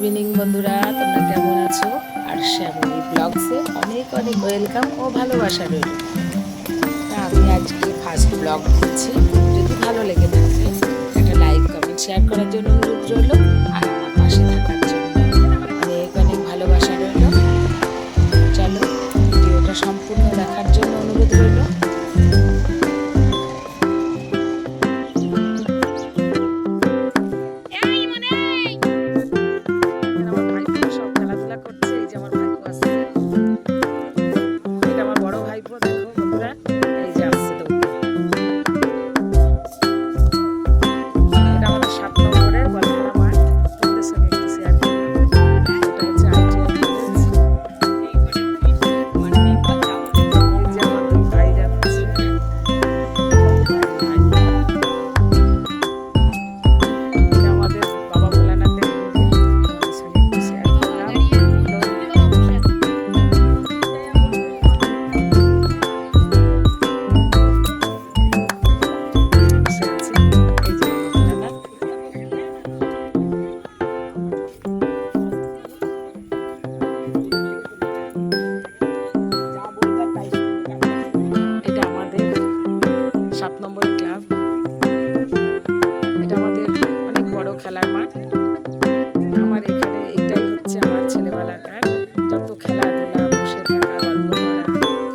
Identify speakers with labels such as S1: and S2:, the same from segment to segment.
S1: Evening বন্ধুরা, তোমরা কেমন আছো? আর শ্যামলী ব্লগসে অনেক অনেক ওয়েলকাম ও ভালোবাসা রইল। আমি আজকে ফার্স্ট ব্লগ দিচ্ছি। যদি ভালো লেগে থাকে একটা লাইক কমেন্ট শেয়ার করার জন্য অনুরোধ রইল, আর আমার পাশে থাকার জন্য অনেক অনেক ভালোবাসা রইল। চলো ভিডিওটা সম্পূর্ণ দেখার জন্য অনুরোধ রইল। খেলার মাঠ। আমার এখানে এটাই হচ্ছে আমার ছেলেবেলাকার যত খেলাধুলা, বসে থাকা, গল্প করা,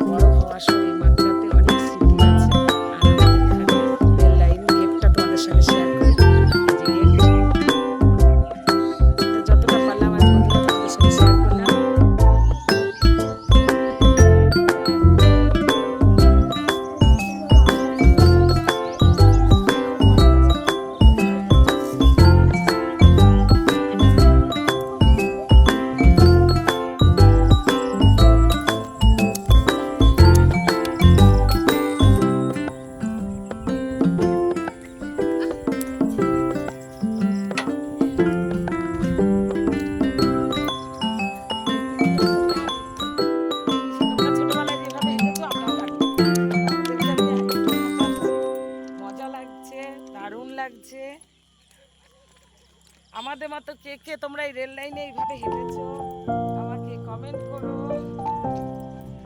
S1: বড় হওয়ার সময় মাত্রাতে অনেক স্মৃতি আছে। আর আমাদের এখানে রেল লাইন গেটটা তোমাদের সঙ্গে শেয়ার করি। যতটা পারলাম আজ বন্ধুরা তোমাদের সঙ্গে শেয়ার করলাম। দারুণ লাগছে। আমাদের মতো কে কে তোমরা এই রেল লাইনে এইভাবে হেঁটেছো আমাকে কমেন্ট করো।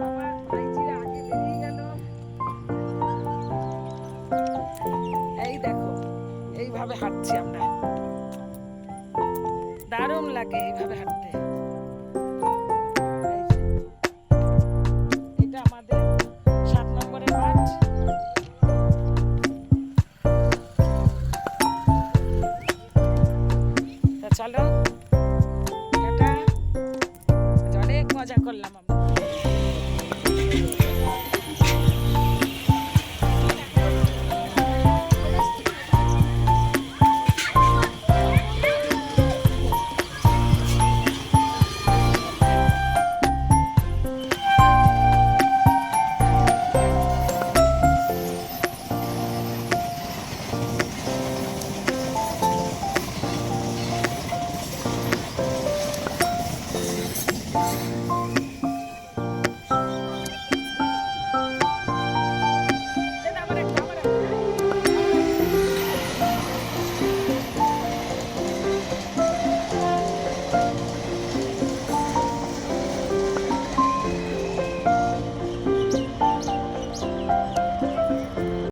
S1: আমার ভাইজিরা আগে বেরিয়ে গেল। এই দেখো এইভাবে হাঁটছি আমরা, দারুণ লাগে এইভাবে হাঁটতে। এটা আমাদের 7 নম্বরের মাঠ। চলো, এটা অনেক মজা করলাম আমরা।